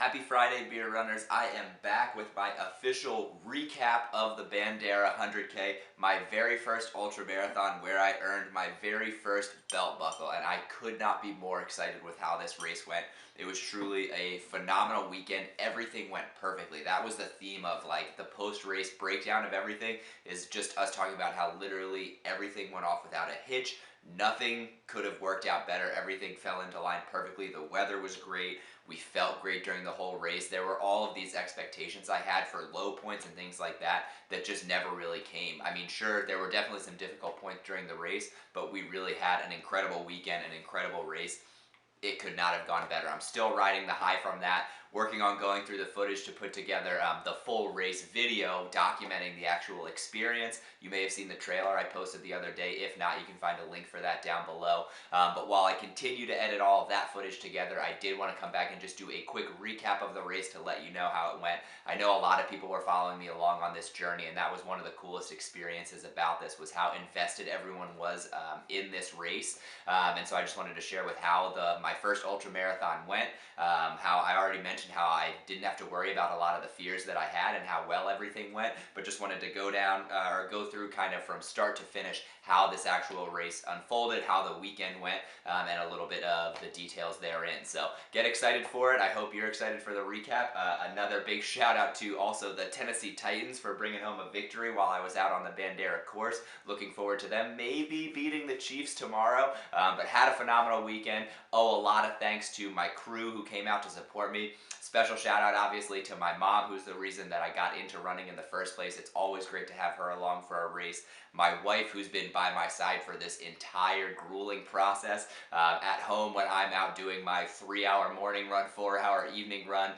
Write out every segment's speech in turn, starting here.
Happy Friday, beer runners. I am back with my official recap of the Bandera 100K, my very first ultra marathon where I earned my very first belt buckle, and I could not be more excited with how this race went. It was truly a phenomenal weekend. Everything went perfectly. That was the theme of like the post-race breakdown of everything, is just us talking about how literally everything went off without a hitch. Nothing could have worked out better. Everything fell into line perfectly. The weather was great. We felt great during the whole race. There were all of these expectations I had for low points and things like that that just never really came. I mean, sure, there were definitely some difficult points during the race, but we really had an incredible weekend, an incredible race. It could not have gone better. I'm still riding the high from that, working on going through the footage to put together the full race video documenting the actual experience. You may have seen the trailer I posted the other day. If not, you can find a link for that down below. But while I continue to edit all of that footage together, I did want to come back and just do a quick recap of the race to let you know how it went. I know a lot of people were following me along on this journey, and that was one of the coolest experiences about this, was how invested everyone was in this race. And so I just wanted to share with how my first ultra marathon went, how I already mentioned how I didn't have to worry about a lot of the fears that I had and how well everything went, but just wanted to go through kind of from start to finish how this actual race unfolded, how the weekend went, and a little bit of the details therein. So get excited for it. I hope you're excited for the recap. Another big shout out to also the Tennessee Titans for bringing home a victory while I was out on the Bandera course. Looking forward to them maybe beating the Chiefs tomorrow, but had a phenomenal weekend. Oh, a lot of thanks to my crew who came out to support me. Special shout out obviously to my mom, who's the reason that I got into running in the first place. It's always great to have her along for a race. My wife, who's been by my side for this entire grueling process, at home when I'm out doing my 3-hour morning run, 4-hour evening run.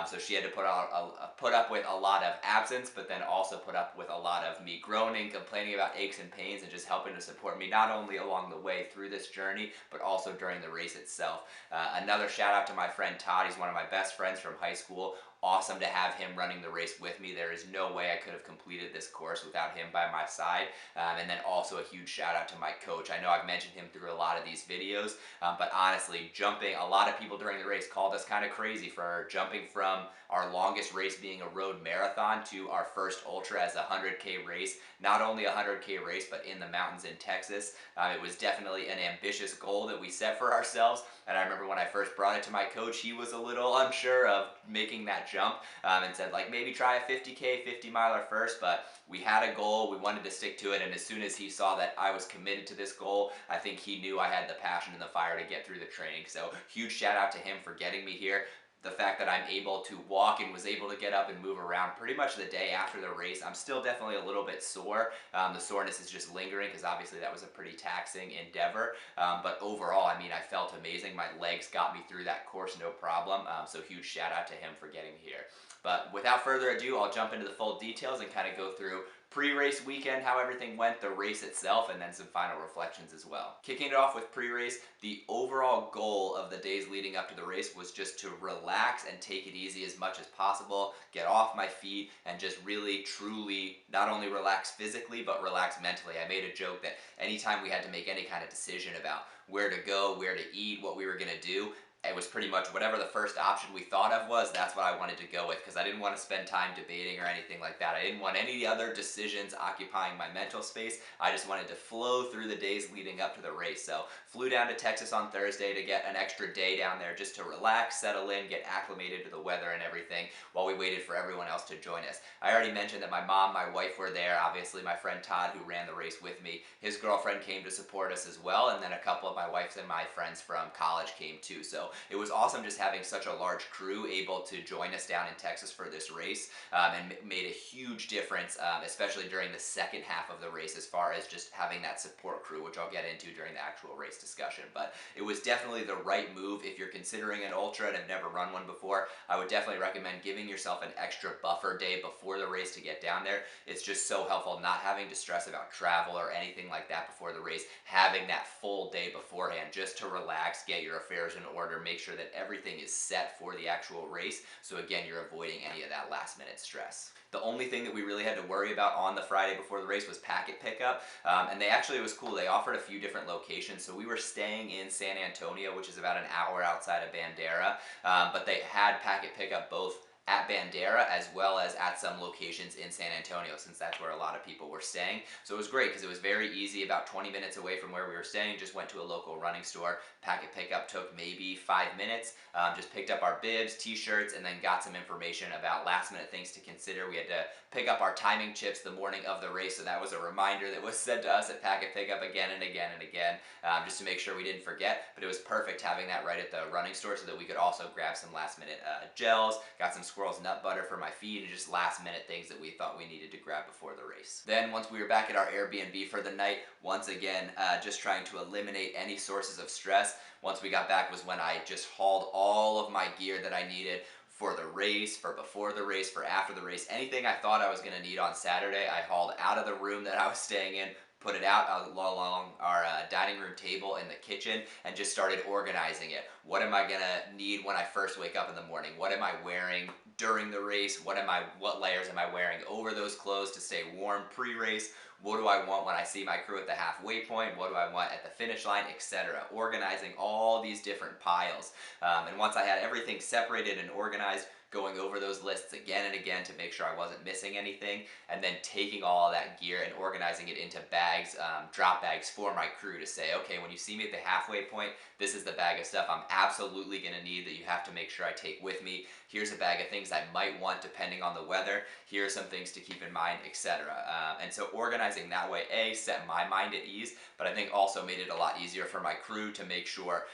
So she had to put up with a lot of absence, but then also put up with a lot of me groaning, complaining about aches and pains, and just helping to support me not only along the way through this journey, but also during the race itself. Another shout out to my friend Todd. He's one of my best friends from high school. Awesome to have him running the race with me. There is no way I could have completed this course without him by my side. And then also a huge shout out to my coach. I know I've mentioned him through a lot of these videos, but honestly, a lot of people during the race called us kind of crazy for jumping from our longest race being a road marathon to our first ultra as a 100K race. Not only a 100K race, but in the mountains in Texas. It was definitely an ambitious goal that we set for ourselves. And I remember when I first brought it to my coach, he was a little unsure of making that jump, and said like maybe try a 50K, 50 miler first, but we had a goal, we wanted to stick to it, and as soon as he saw that I was committed to this goal, I think he knew I had the passion and the fire to get through the training. So huge shout out to him for getting me here. The fact that I'm able to walk and was able to get up and move around pretty much the day after the race. I'm still definitely a little bit sore. The soreness is just lingering because obviously that was a pretty taxing endeavor. But overall, I mean, I felt amazing. My legs got me through that course no problem. So huge shout out to him for getting me here. But without further ado, I'll jump into the full details and kind of go through pre-race weekend, how everything went, the race itself, and then some final reflections as well. Kicking it off with pre-race, the overall goal of the days leading up to the race was just to relax and take it easy as much as possible, get off my feet, and just really, truly not only relax physically, but relax mentally. I made a joke that anytime we had to make any kind of decision about where to go, where to eat, what we were going to do, it was pretty much whatever the first option we thought of was, that's what I wanted to go with, because I didn't want to spend time debating or anything like that. I didn't want any other decisions occupying my mental space. I just wanted to flow through the days leading up to the race. So flew down to Texas on Thursday to get an extra day down there just to relax, settle in, get acclimated to the weather and everything while we waited for everyone else to join us. I already mentioned that my mom, my wife were there. Obviously my friend Todd, who ran the race with me, his girlfriend came to support us as well, and then a couple of my wife's and my friends from college came too. So it was awesome just having such a large crew able to join us down in Texas for this race, and made a huge difference, especially during the second half of the race, as far as just having that support crew, which I'll get into during the actual race discussion. But it was definitely the right move. If you're considering an ultra and have never run one before, I would definitely recommend giving yourself an extra buffer day before the race to get down there. It's just so helpful not having to stress about travel or anything like that before the race, having that full day beforehand just to relax, get your affairs in order, order, make sure that everything is set for the actual race. So again, you're avoiding any of that last minute stress. The only thing that we really had to worry about on the Friday before the race was packet pickup. And it was cool. They offered a few different locations. So we were staying in San Antonio, which is about an hour outside of Bandera. But they had packet pickup both at Bandera as well as at some locations in San Antonio, since that's where a lot of people were staying. So it was great because it was very easy, about 20 minutes away from where we were staying. Just went to a local running store. Packet pickup took maybe 5 minutes. Just picked up our bibs, t-shirts, and then got some information about last minute things to consider. We had to pick up our timing chips the morning of the race, so that was a reminder that was sent to us at packet pickup again and again and again, just to make sure we didn't forget. But it was perfect having that right at the running store so that we could also grab some last minute gels, got some Squirrel's nut butter for my feet, and just last minute things that we thought we needed to grab before the race. Then once we were back at our Airbnb for the night, once again, just trying to eliminate any sources of stress. Once we got back was when I just hauled all of my gear that I needed for the race, for before the race, for after the race. Anything I thought I was going to need on Saturday, I hauled out of the room that I was staying in, put it out along our dining room table in the kitchen, and just started organizing it. What am I gonna need when I first wake up in the morning? What am I wearing during the race? What layers am I wearing over those clothes to stay warm pre-race? What do I want when I see my crew at the halfway point? What do I want at the finish line, etc.? Organizing all these different piles. And once I had everything separated and organized, going over those lists again and again to make sure I wasn't missing anything, and then taking all of that gear and organizing it into bags, drop bags for my crew to say, okay, when you see me at the halfway point, this is the bag of stuff I'm absolutely going to need that you have to make sure I take with me. Here's a bag of things I might want depending on the weather. Here are some things to keep in mind, etc. And so organizing that way, set my mind at ease, but I think also made it a lot easier for my crew to make sure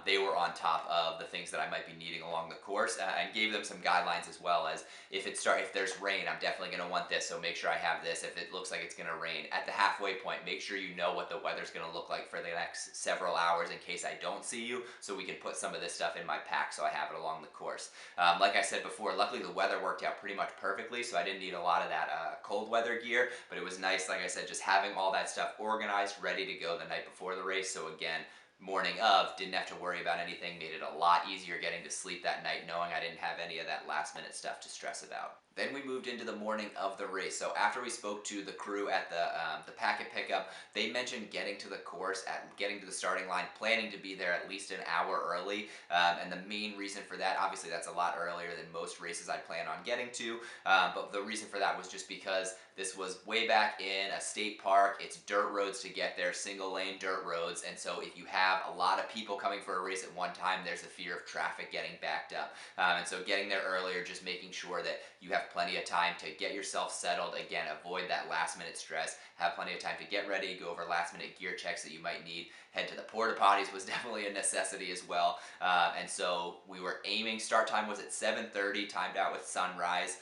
they were on top of the things that I might be needing along the course, and gave them some guidelines as well, as if there's rain, I'm definitely going to want this, so make sure I have this. If it looks like it's going to rain at the halfway point, make sure you know what the weather's going to look like for the next several hours in case I don't see you, so we can put some of this stuff in my pack so I have it along the course. Like I said before, luckily the weather worked out pretty much perfectly, so I didn't need a lot of that cold weather gear, but it was nice, like I said, just having all that stuff organized, ready to go the night before the race. So again, morning of, didn't have to worry about anything, made it a lot easier getting to sleep that night knowing I didn't have any of that last minute stuff to stress about. Then we moved into the morning of the race. So after we spoke to the crew at the packet pickup, they mentioned getting to the course, getting to the starting line, planning to be there at least an hour early. And the main reason for that, obviously that's a lot earlier than most races I plan on getting to, but the reason for that was just because this was way back in a state park. It's dirt roads to get there, single lane dirt roads, and so if you have a lot of people coming for a race at one time, there's a fear of traffic getting backed up. And so getting there earlier, just making sure that you have plenty of time to get yourself settled. Again, avoid that last minute stress. Have plenty of time to get ready, go over last minute gear checks that you might need. Head to the porta potties was definitely a necessity as well. And so we were aiming, start time was at 7:30, timed out with sunrise.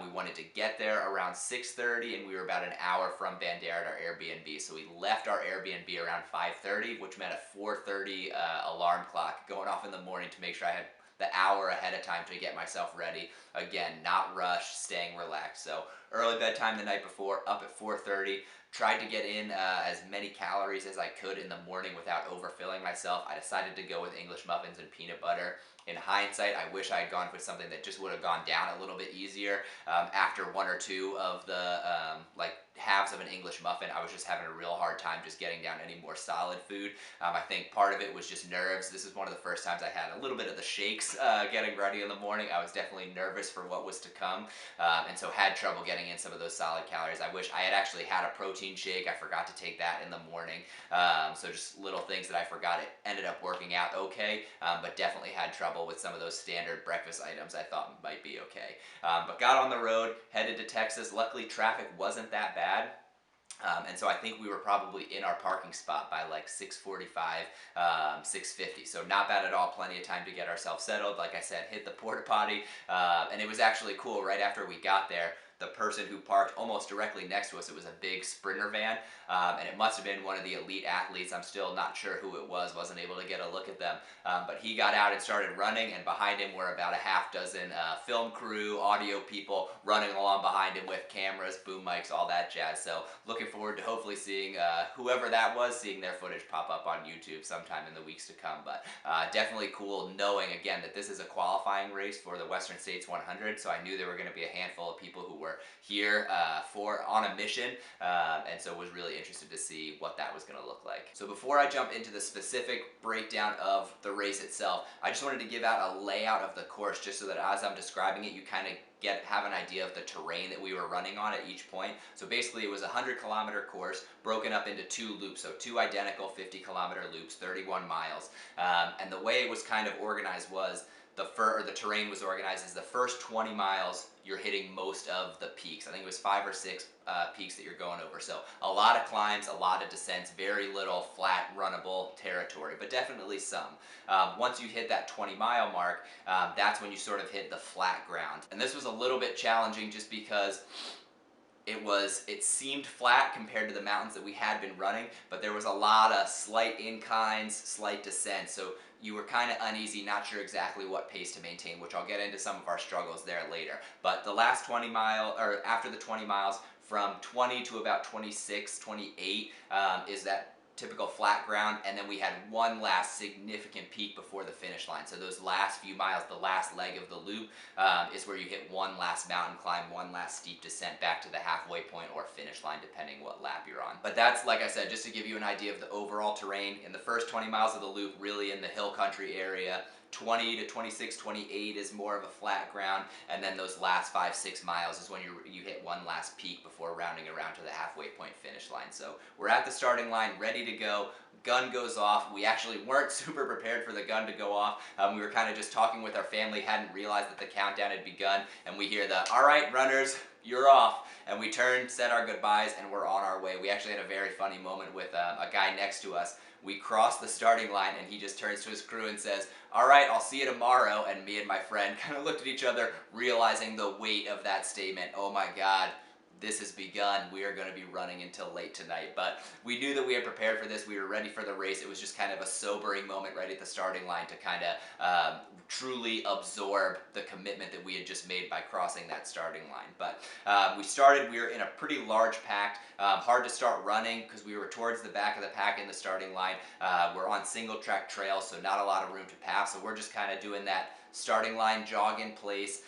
We wanted to get there around 6:30, and we were about an hour from Bandera at our Airbnb. So we left our Airbnb around 5:30, which meant a 4:30 alarm clock going off in the morning to make sure I had the hour ahead of time to get myself ready. Again, not rushed, staying relaxed. So early bedtime the night before, up at 4:30. Tried to get in as many calories as I could in the morning without overfilling myself. I decided to go with English muffins and peanut butter. In hindsight, I wish I had gone with something that just would have gone down a little bit easier. After one or two of the halves of an English muffin, I was just having a real hard time just getting down any more solid food. I think part of it was just nerves. This is one of the first times I had a little bit of the shakes getting ready in the morning. I was definitely nervous for what was to come, and so had trouble getting in some of those solid calories. I wish I had actually had a protein shake. I forgot to take that in the morning. So just little things that I forgot. It ended up working out okay, but definitely had trouble with some of those standard breakfast items I thought might be okay. But got on the road, headed to Texas. Luckily, traffic wasn't that bad. And so I think we were probably in our parking spot by like 6:45, 6:50. So not bad at all, plenty of time to get ourselves settled. Like I said, hit the porta potty, and it was actually cool. Right after we got there, the person who parked almost directly next to us, it was a big Sprinter van, and it must have been one of the elite athletes. I'm still not sure who it was, wasn't able to get a look at them, but he got out and started running, and behind him were about a half dozen film crew, audio people running along behind him with cameras, boom mics, all that jazz. So looking forward to hopefully seeing whoever that was, seeing their footage pop up on YouTube sometime in the weeks to come. But definitely cool knowing again that this is a qualifying race for the Western States 100. So I knew there were going to be a handful of people who were here on a mission, and so was really interested to see what that was going to look like. So before I jump into the specific breakdown of the race itself, I just wanted to give out a layout of the course just so that as I'm describing it, you kind of have an idea of the terrain that we were running on at each point. So basically it was a 100-kilometer course broken up into 2 loops, so 2 identical 50-kilometer loops, 31 miles. And the way it was kind of organized was the terrain was organized as the first 20 miles you're hitting most of the peaks. I think it was 5 or 6 peaks that you're going over. So a lot of climbs, a lot of descents, very little flat runnable territory, but definitely some. Once you hit that 20-mile mark, that's when you sort of hit the flat ground. And this was a little bit challenging just because it seemed flat compared to the mountains that we had been running, but there was a lot of slight inclines, slight descents, so you were kind of uneasy, not sure exactly what pace to maintain, which I'll get into some of our struggles there later. But the last 20 mile, or after the 20 miles, from 20 to about 26, 28 is that typical flat ground, and then we had one last significant peak before the finish line. So those last few miles, the last leg of the loop, is where you hit one last mountain climb, one last steep descent back to the halfway point or finish line, depending what lap you're on. But that's, like I said, just to give you an idea of the overall terrain. In the first 20 miles of the loop, really in the hill country area, 20 to 26, 28 is more of a flat ground, and then those last 5, 6 miles is when you hit one last peak before rounding around to the halfway point finish line. So we're at the starting line, ready to go. Gun goes off. We actually weren't super prepared for the gun to go off. We were kind of just talking with our family, hadn't realized that the countdown had begun, and we hear the, "All right, runners, you're off." And we turned, said our goodbyes, and we're on our way. We actually had a very funny moment with a guy next to us. We crossed the starting line, and he just turns to his crew and says, "All right, I'll see you tomorrow." And me and my friend kind of looked at each other, realizing the weight of that statement. Oh my God, this has begun. We are going to be running until late tonight. But we knew that we had prepared for this. We were ready for the race. It was just kind of a sobering moment right at the starting line to kind of truly absorb the commitment that we had just made by crossing that starting line. But we were in a pretty large pack. Hard to start running because we were towards the back of the pack in the starting line. We're on single track trails, so not a lot of room to pass. So we're just kind of doing that starting line jog in place,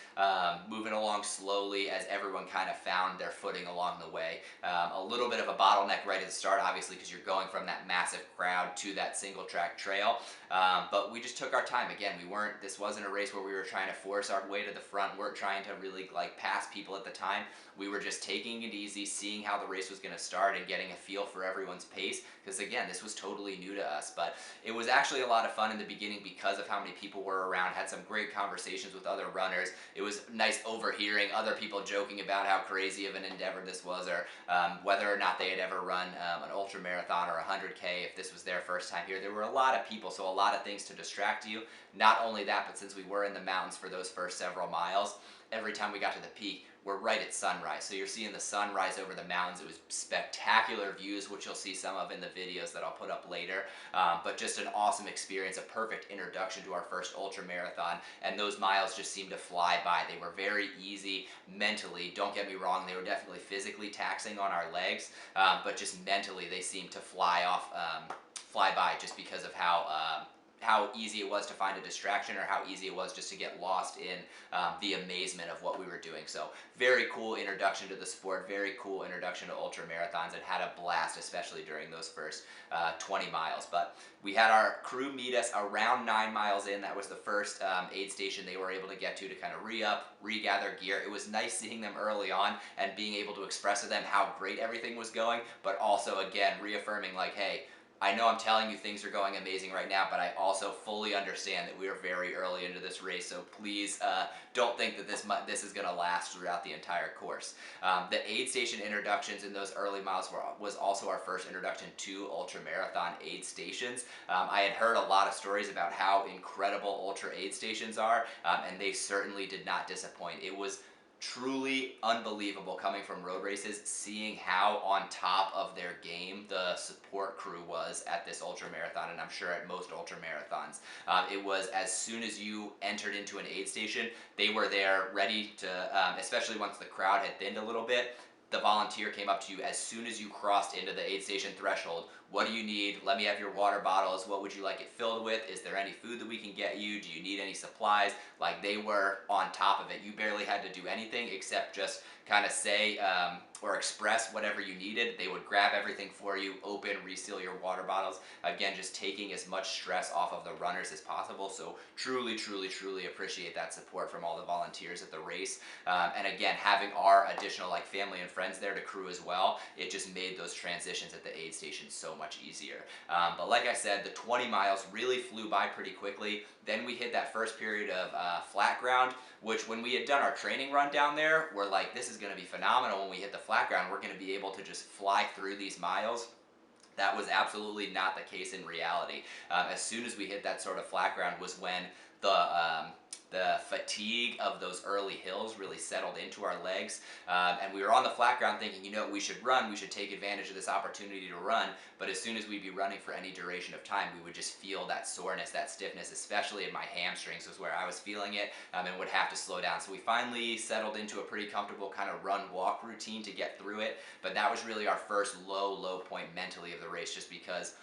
moving along slowly as everyone kind of found their footing along the way. A little bit of a bottleneck right at the start, obviously, because you're going from that massive crowd to that single track trail. But we just took our time. Again, this wasn't a race where we were trying to force our way to the front. We weren't trying to really pass people at the time. We were just taking it easy, seeing how the race was going to start and getting a feel for everyone's pace, because again, this was totally new to us. But it was actually a lot of fun in the beginning because of how many people were around. Had some great conversations with other runners. It was nice overhearing other people joking about how crazy of an endeavor this was, or whether or not they had ever run an ultra marathon or 100K, if this was their first time here. There were a lot of people, so a lot of things to distract you. Not only that, but since we were in the mountains for those first several miles, every time we got to the peak, we're right at sunrise. So you're seeing the sun rise over the mountains. It was spectacular views, which you'll see some of in the videos that I'll put up later. But just an awesome experience, a perfect introduction to our first ultra marathon. And those miles just seemed to fly by. They were very easy mentally. Don't get me wrong, they were definitely physically taxing on our legs, but just mentally they seemed to fly by just because of how easy it was to find a distraction, or how easy it was just to get lost in the amazement of what we were doing. So very cool introduction to the sport, very cool introduction to ultra marathons, and had a blast, especially during those first 20 miles. But we had our crew meet us around 9 miles in. That was the first aid station they were able to get to kind of re-up, regather gear. It was nice seeing them early on and being able to express to them how great everything was going, but also again reaffirming hey, I know I'm telling you things are going amazing right now, but I also fully understand that we are very early into this race, so please don't think that this is going to last throughout the entire course. The aid station introductions in those early miles was also our first introduction to ultramarathon aid stations. I had heard a lot of stories about how incredible ultra aid stations are, and they certainly did not disappoint. It was Truly unbelievable coming from road races, seeing how on top of their game the support crew was at this ultra marathon, and I'm sure at most ultra marathons. It was as soon as you entered into an aid station, they were there ready to, especially once the crowd had thinned a little bit. The volunteer came up to you as soon as you crossed into the aid station threshold. What do you need? Let me have your water bottles. What would you like it filled with? Is there any food that we can get you? Do you need any supplies? Like, they were on top of it. You barely had to do anything except just kind of say or express whatever you needed. They would grab everything for you, open, reseal your water bottles. Again, just taking as much stress off of the runners as possible. So truly, truly, truly appreciate that support from all the volunteers at the race. And again, having our additional like family and friends there to crew as well, it just made those transitions at the aid station so much easier. But like I said, the 20 miles really flew by pretty quickly. Then we hit that first period of flat ground, which when we had done our training run down there, we're like, this is going to be phenomenal. When we hit the flat ground, we're going to be able to just fly through these miles. That was absolutely not the case in reality. As soon as we hit that sort of flat ground was when the fatigue of those early hills really settled into our legs, and we were on the flat ground thinking, you know, we should run, we should take advantage of this opportunity to run. But as soon as we'd be running for any duration of time, we would just feel that soreness, that stiffness, especially in my hamstrings was where I was feeling it, and would have to slow down. So we finally settled into a pretty comfortable kind of run-walk routine to get through it. But that was really our first low point mentally of the race, just because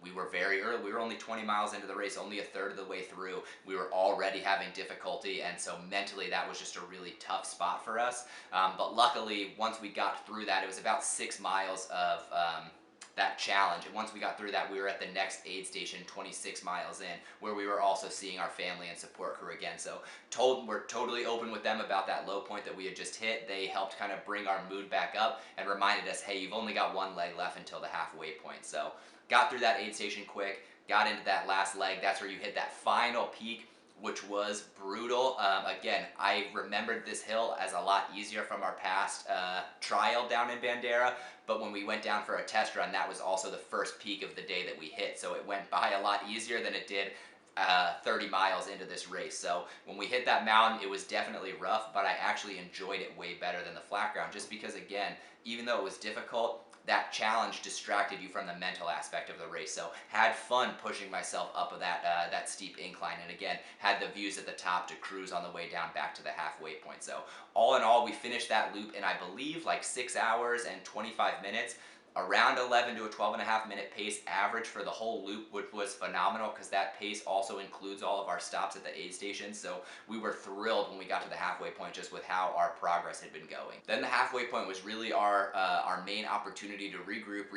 we were very early. We were only 20 miles into the race, only a third of the way through. We were already having difficulty, and so mentally that was just a really tough spot for us. But luckily, once we got through that, it was about 6 miles of that challenge. And once we got through that, we were at the next aid station 26 miles in, where we were also seeing our family and support crew again. So we're totally open with them about that low point that we had just hit. They helped kind of bring our mood back up and reminded us, hey, you've only got one leg left until the halfway point. So got through that aid station quick, got into that last leg. That's where you hit that final peak, which was brutal. Again, I remembered this hill as a lot easier from our past trial down in Bandera, but when we went down for a test run, that was also the first peak of the day that we hit, so it went by a lot easier than it did 30 miles into this race. So when we hit that mountain, it was definitely rough, but I actually enjoyed it way better than the flat ground, just because, again, even though it was difficult, that challenge distracted you from the mental aspect of the race. So had fun pushing myself up of that steep incline, and again, had the views at the top to cruise on the way down back to the halfway point. So all in all, we finished that loop in, I believe, like 6 hours and 25 minutes. Around 11 to a 12.5 minute pace average for the whole loop, which was phenomenal because that pace also includes all of our stops at the aid station. So we were thrilled when we got to the halfway point just with how our progress had been going. Then the halfway point was really our main opportunity to regroup,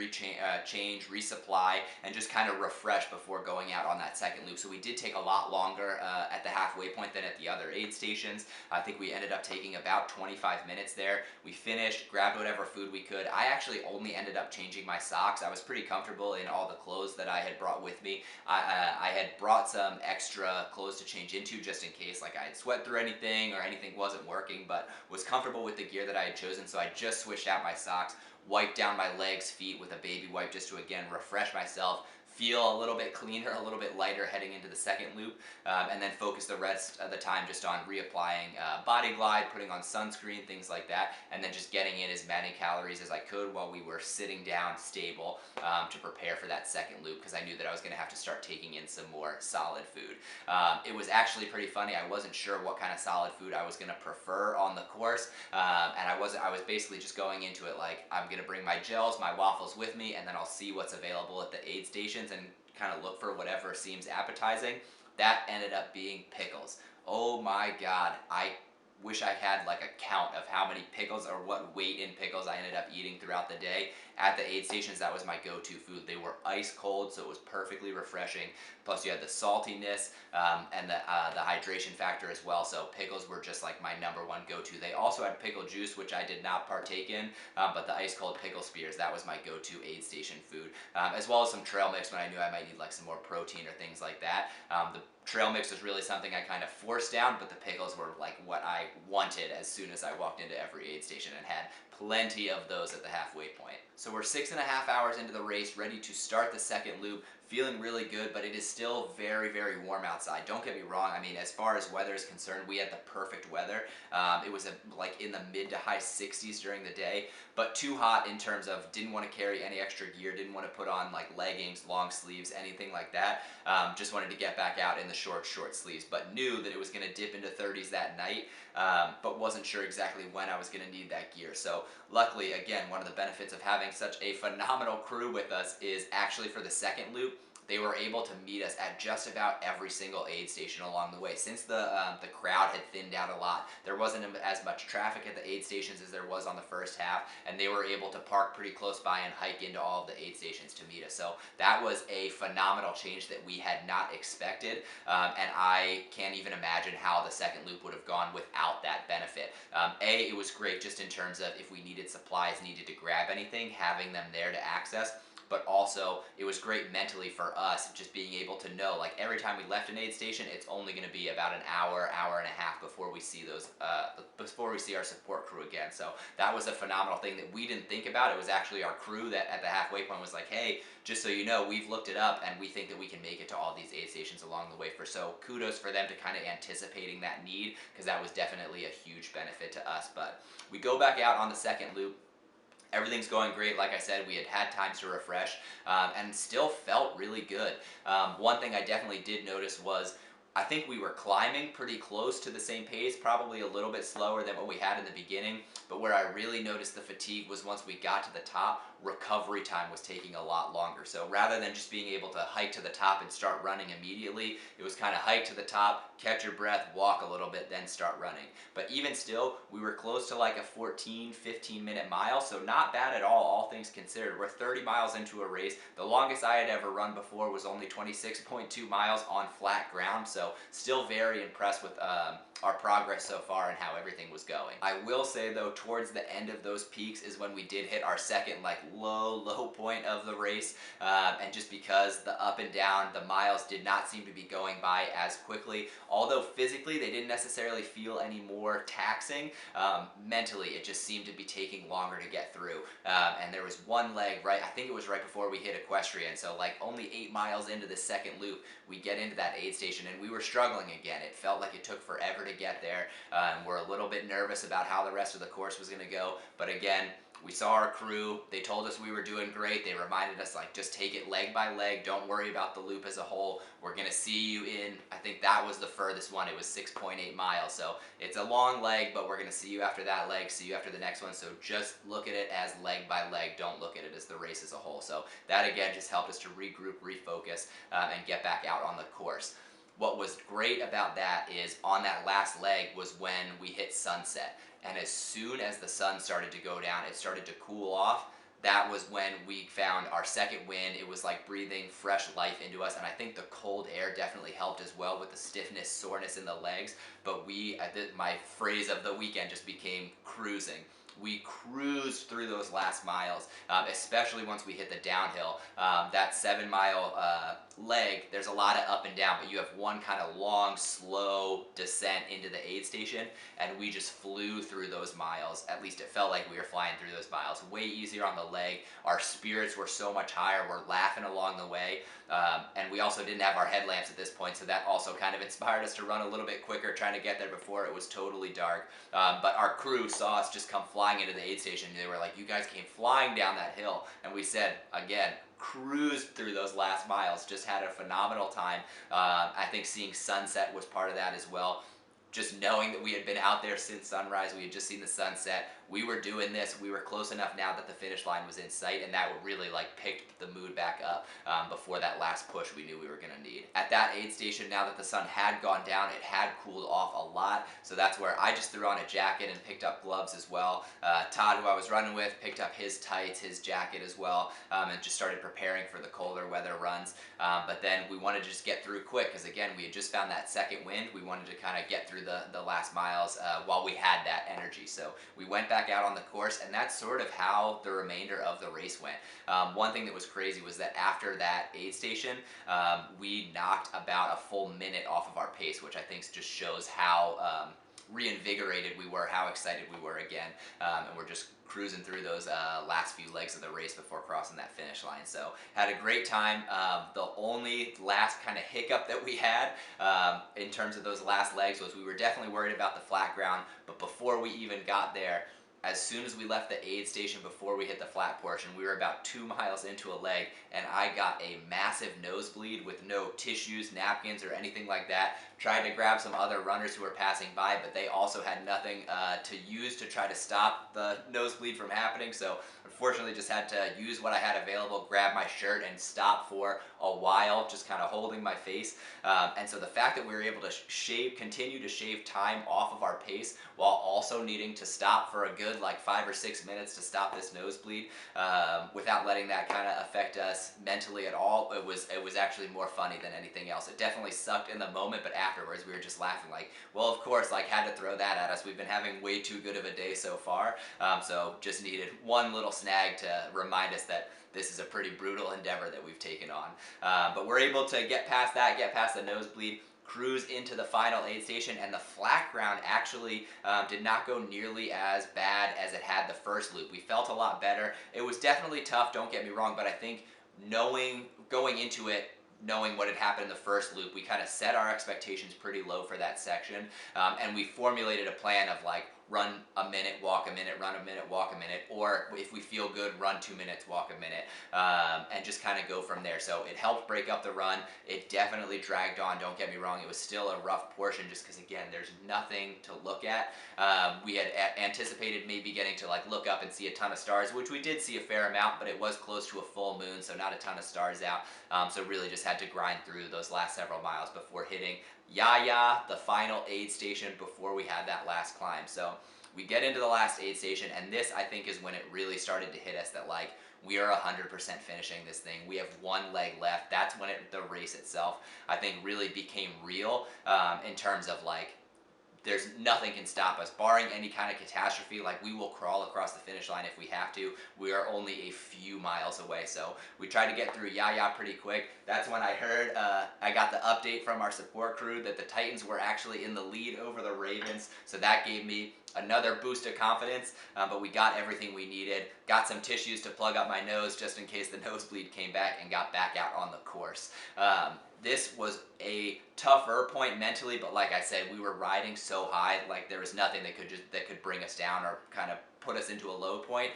change, resupply, and just kind of refresh before going out on that second loop. So we did take a lot longer at the halfway point than at the other aid stations. I think we ended up taking about 25 minutes there. We finished, grabbed whatever food we could. I actually only ended up changing my socks. I was pretty comfortable in all the clothes that I had brought with me. I had brought some extra clothes to change into just in case like I had sweat through anything or anything wasn't working, but was comfortable with the gear that I had chosen, so I just switched out my socks, wiped down my legs, feet with a baby wipe just to again refresh myself, feel a little bit cleaner, a little bit lighter heading into the second loop, and then focus the rest of the time just on reapplying Body Glide, putting on sunscreen, things like that, and then just getting in as many calories as I could while we were sitting down stable to prepare for that second loop, because I knew that I was going to have to start taking in some more solid food. It was actually pretty funny. I wasn't sure what kind of solid food I was going to prefer on the course, and I was basically just going into it like, I'm going to bring my gels, my waffles with me, and then I'll see what's available at the aid stations and kind of look for whatever seems appetizing. That ended up being pickles. Oh my God, I wish I had like a count of how many pickles or what weight in pickles I ended up eating throughout the day. At the aid stations, that was my go-to food. They were ice cold, so it was perfectly refreshing. Plus you had the saltiness and the hydration factor as well, so pickles were just like my number one go-to. They also had pickle juice, which I did not partake in, but the ice cold pickle spears, that was my go-to aid station food, as well as some trail mix when I knew I might need like some more protein or things like that. The Trail mix was really something I kind of forced down, but the pickles were like what I wanted as soon as I walked into every aid station, and had plenty of those at the halfway point. So we're 6.5 hours into the race, ready to start the second loop, feeling really good, but it is still very, very warm outside. Don't get me wrong. I mean, as far as weather is concerned, we had the perfect weather. It was like in the mid to high 60s during the day, but too hot in terms of didn't want to carry any extra gear, didn't want to put on like leggings, long sleeves, anything like that. Just wanted to get back out in the short sleeves, but knew that it was going to dip into 30s that night, but wasn't sure exactly when I was going to need that gear. So luckily, again, one of the benefits of having such a phenomenal crew with us is actually for the second loop, they were able to meet us at just about every single aid station along the way. Since the crowd had thinned out a lot, there wasn't as much traffic at the aid stations as there was on the first half, and they were able to park pretty close by and hike into all of the aid stations to meet us. So that was a phenomenal change that we had not expected, and I can't even imagine how the second loop would have gone without that benefit. It was great just in terms of if we needed supplies, needed to grab anything, having them there to access, but also it was great mentally for us just being able to know, like, every time we left an aid station, it's only going to be about an hour and a half before we see our support crew again. So that was a phenomenal thing that we didn't think about. It was actually our crew that at the halfway point was like, hey, just so you know, we've looked it up and we think that we can make it to all these aid stations along the way. So kudos for them to kind of anticipating that need, because that was definitely a huge benefit to us. But we go back out on the second loop. Everything's going great. Like I said, we had times to refresh, and still felt really good. One thing I definitely did notice was I think we were climbing pretty close to the same pace, probably a little bit slower than what we had in the beginning, but where I really noticed the fatigue was once we got to the top, recovery time was taking a lot longer. So rather than just being able to hike to the top and start running immediately, it was kind of hike to the top, catch your breath, walk a little bit, then start running. But even still, we were close to like a 15 minute mile, so not bad at all things considered. We're 30 miles into a race. The longest I had ever run before was only 26.2 miles on flat ground, so still very impressed with our progress so far and how everything was going. I will say though, towards the end of those peaks is when we did hit our second like low point of the race, and just because the up and down, the miles did not seem to be going by as quickly. Although physically they didn't necessarily feel any more taxing, mentally it just seemed to be taking longer to get through. And there was one leg, right, I think it was right before we hit Equestrian, so like only 8 miles into the second loop, we get into that aid station and we were struggling again. It felt like it took forever to get there, and we're a little bit nervous about how the rest of the course was going to go. But again, we saw our crew, they told us we were doing great, they reminded us like just take it leg by leg, don't worry about the loop as a whole, we're going to see you in, I think that was the furthest one, it was 6.8 miles, so it's a long leg, but we're going to see you after that leg, see you after the next one, so just look at it as leg by leg, don't look at it as the race as a whole. So that again just helped us to regroup, refocus, and get back out on the course. What was great about that is on that last leg was when we hit sunset. And as soon as the sun started to go down, it started to cool off. That was when we found our second wind. It was like breathing fresh life into us, and I think the cold air definitely helped as well with the stiffness, soreness in the legs. But my phrase of the weekend just became cruising. We cruised through those last miles, especially once we hit the downhill. That 7-mile leg, there's a lot of up and down, but you have one kind of long, slow descent into the aid station, and we just flew through those miles. At least it felt like we were flying through those miles. Way easier on the leg. Our spirits were so much higher. We're laughing along the way, and we also didn't have our headlamps at this point, so that also kind of inspired us to run a little bit quicker, trying to get there before it was totally dark. But our crew saw us just come flying into the aid station. They were like, you guys came flying down that hill, and we said, again, cruised through those last miles, just had a phenomenal time. I think seeing sunset was part of that as well. Just knowing that we had been out there since sunrise, we had just seen the sunset, we were doing this, we were close enough now that the finish line was in sight, and that really like picked the mood back up before that last push we knew we were going to need. At that aid station, now that the sun had gone down, it had cooled off a lot, so that's where I just threw on a jacket and picked up gloves as well. Todd, who I was running with, picked up his tights, his jacket as well, and just started preparing for the colder weather runs. But then we wanted to just get through quick, because again, we had just found that second wind. We wanted to kind of get through the last miles while we had that energy. So we went back back out on the course, and that's sort of how the remainder of the race went. One thing that was crazy was that after that aid station, we knocked about a full minute off of our pace, which I think just shows how reinvigorated we were, how excited we were again, and we're just cruising through those last few legs of the race before crossing that finish line. So had a great time. The only last kind of hiccup that we had in terms of those last legs was we were definitely worried about the flat ground, but before we even got there, as soon as we left the aid station before we hit the flat portion, we were about 2 miles into a leg, and I got a massive nosebleed with no tissues, napkins, or anything like that. Tried to grab some other runners who were passing by, but they also had nothing to use to try to stop the nosebleed from happening, so unfortunately just had to use what I had available, grab my shirt, and stop for a while, just kind of holding my face. And so the fact that we were able to continue to shave time off of our pace while also needing to stop for a good like 5 or 6 minutes to stop this nosebleed without letting that kind of affect us mentally at all, it was actually more funny than anything else. It definitely sucked in the moment, but afterwards we were just laughing like, well, of course, like had to throw that at us. We've been having way too good of a day so far, so just needed one little snag to remind us that this is a pretty brutal endeavor that we've taken on. But we're able to get past that, get past the nosebleed, cruise into the final aid station, and the flat ground actually did not go nearly as bad as it had the first loop. We felt a lot better. It was definitely tough, don't get me wrong, but I think going into it, knowing what had happened in the first loop, we kind of set our expectations pretty low for that section, and we formulated a plan of like, run a minute, walk a minute, run a minute, walk a minute, or if we feel good, run 2 minutes, walk a minute, and just kind of go from there. So it helped break up the run. It definitely dragged on, don't get me wrong. It was still a rough portion just because, again, there's nothing to look at. We had anticipated maybe getting to like look up and see a ton of stars, which we did see a fair amount, but it was close to a full moon, so not a ton of stars out. So really just had to grind through those last several miles before hitting Yaya, the final aid station, before we had that last climb. So we get into the last aid station, and this, I think, is when it really started to hit us that like, we are 100% finishing this thing. We have one leg left. That's when the race itself, I think, really became real in terms of like, there's nothing can stop us, barring any kind of catastrophe. Like, we will crawl across the finish line if we have to. We are only a few miles away, so we tried to get through Yaya pretty quick. That's when I heard, I got the update from our support crew that the Titans were actually in the lead over the Ravens, so that gave me another boost of confidence, but we got everything we needed, got some tissues to plug up my nose just in case the nosebleed came back, and got back out on the course. This was a tougher point mentally, but like I said, we were riding so high, like there was nothing that could bring us down or kind of put us into a low point.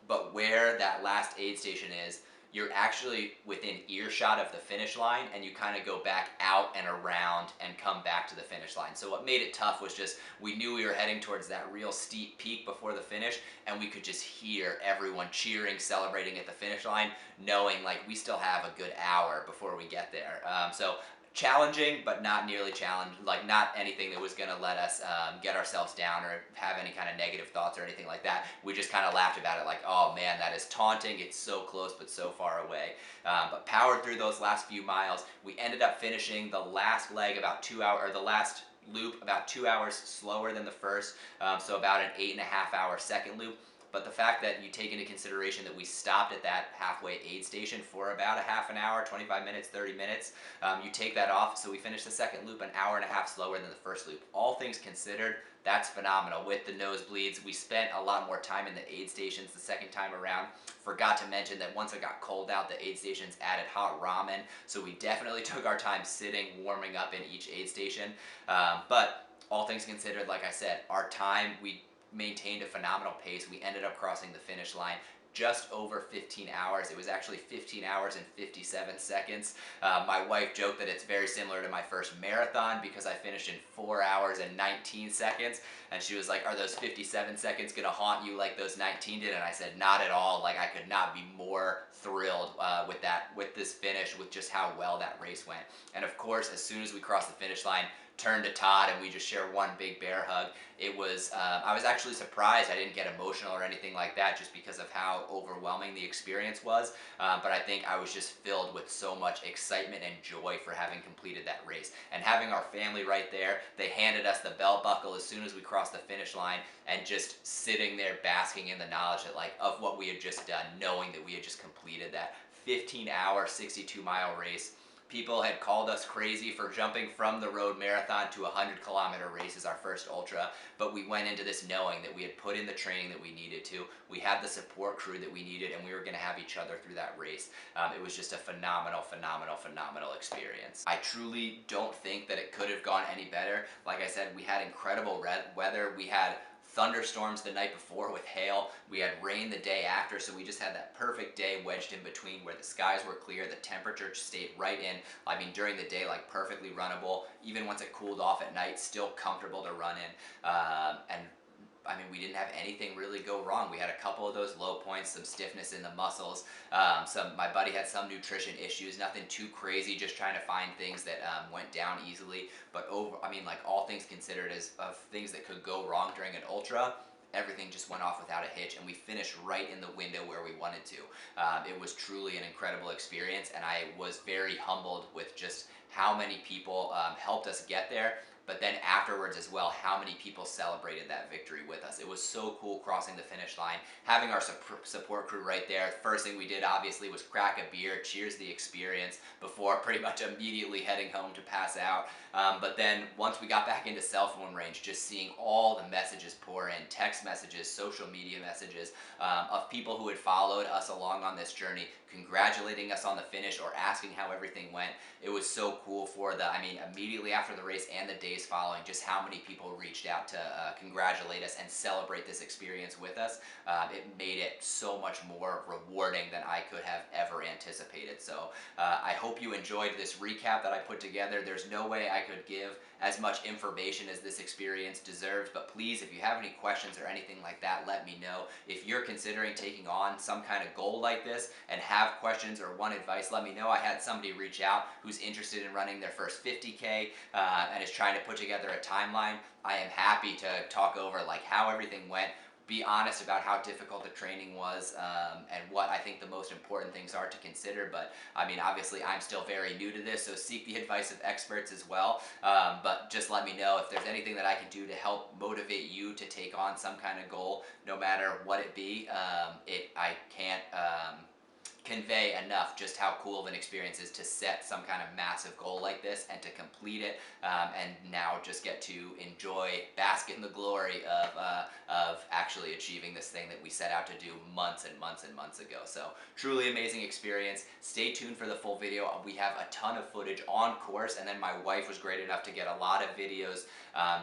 But where that last aid station is, you're actually within earshot of the finish line, and you kind of go back out and around and come back to the finish line. So what made it tough was just, we knew we were heading towards that real steep peak before the finish, and we could just hear everyone cheering, celebrating at the finish line, knowing like we still have a good hour before we get there. So challenging, but not nearly challenged, like not anything that was going to let us get ourselves down or have any kind of negative thoughts or anything like that. We just kind of laughed about it like, oh man, that is taunting. It's so close, but so far away. But powered through those last few miles. We ended up finishing the last leg about 2 hours, or the last loop about 2 hours slower than the first, so about an 8.5 hour second loop. But the fact that you take into consideration that we stopped at that halfway aid station for about a half an hour, 25 minutes, 30 minutes, you take that off, so we finished the second loop an hour and a half slower than the first loop. All things considered, that's phenomenal. With the nosebleeds, we spent a lot more time in the aid stations the second time around. Forgot to mention that once it got cold out, the aid stations added hot ramen, so we definitely took our time sitting, warming up in each aid station. But all things considered, like I said, our time, we maintained a phenomenal pace. We ended up crossing the finish line just over 15 hours. It was actually 15 hours and 57 seconds. My wife joked that it's very similar to my first marathon because I finished in 4 hours and 19 seconds. And she was like, are those 57 seconds gonna haunt you like those 19 did? And I said, not at all. Like, I could not be more thrilled with this finish, with just how well that race went. And of course, as soon as we crossed the finish line, turn to Todd and we just share one big bear hug. It was, I was actually surprised I didn't get emotional or anything like that just because of how overwhelming the experience was. But I think I was just filled with so much excitement and joy for having completed that race. And having our family right there, they handed us the belt buckle as soon as we crossed the finish line, and just sitting there basking in the knowledge that, like, of what we had just done, knowing that we had just completed that 15-hour, 62-mile race. People had called us crazy for jumping from the road marathon to a 100-kilometer race as our first ultra, but we went into this knowing that we had put in the training that we needed to. We had the support crew that we needed, and we were going to have each other through that race. It was just a phenomenal, phenomenal, phenomenal experience. I truly don't think that it could have gone any better. Like I said, we had incredible weather. We had thunderstorms the night before with hail. We had rain the day after, so we just had that perfect day wedged in between where the skies were clear, the temperature stayed right in. I mean, during the day, like, perfectly runnable. Even once it cooled off at night, still comfortable to run in. And I mean, we didn't have anything really go wrong. We had a couple of those low points, some stiffness in the muscles. My buddy had some nutrition issues, nothing too crazy, just trying to find things that went down easily. But I mean, like, all things considered, as of things that could go wrong during an ultra, everything just went off without a hitch, and we finished right in the window where we wanted to. It was truly an incredible experience, and I was very humbled with just how many people helped us get there, but then afterwards as well, how many people celebrated that victory with us. It was so cool crossing the finish line, having our support crew right there. First thing we did obviously was crack a beer, cheers the experience, before pretty much immediately heading home to pass out. But then once we got back into cell phone range, just seeing all the messages pour in, text messages, social media messages, of people who had followed us along on this journey, congratulating us on the finish or asking how everything went. It was so cool I mean, immediately after the race and the days following, just how many people reached out to congratulate us and celebrate this experience with us. It made it so much more rewarding than I could have ever anticipated. So I hope you enjoyed this recap that I put together. There's no way I could give as much information as this experience deserves, but please, if you have any questions or anything like that, let me know. If you're considering taking on some kind of goal like this and have questions or want advice, let me know. I had somebody reach out who's interested in running their first 50K and is trying to put together a timeline. I am happy to talk over, like, how everything went, be honest about how difficult the training was, and what I think the most important things are to consider. But I mean, obviously I'm still very new to this, so seek the advice of experts as well. But just let me know if there's anything that I can do to help motivate you to take on some kind of goal, no matter what it be. I can't convey enough just how cool of an experience is to set some kind of massive goal like this and to complete it, and now just get to enjoy, bask in the glory of actually achieving this thing that we set out to do months and months and months ago. So truly amazing experience. Stay tuned for the full video. We have a ton of footage on course, and then my wife was great enough to get a lot of videos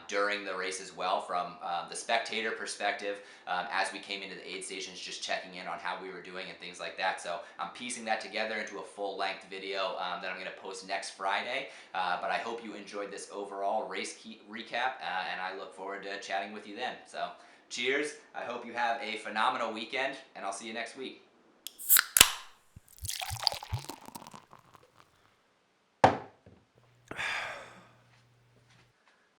during the race as well, from the spectator perspective, as we came into the aid stations, just checking in on how we were doing and things like that. So I'm piecing that together into a full-length video that I'm going to post next Friday. But I hope you enjoyed this overall race recap, and I look forward to chatting with you then. So cheers. I hope you have a phenomenal weekend, and I'll see you next week.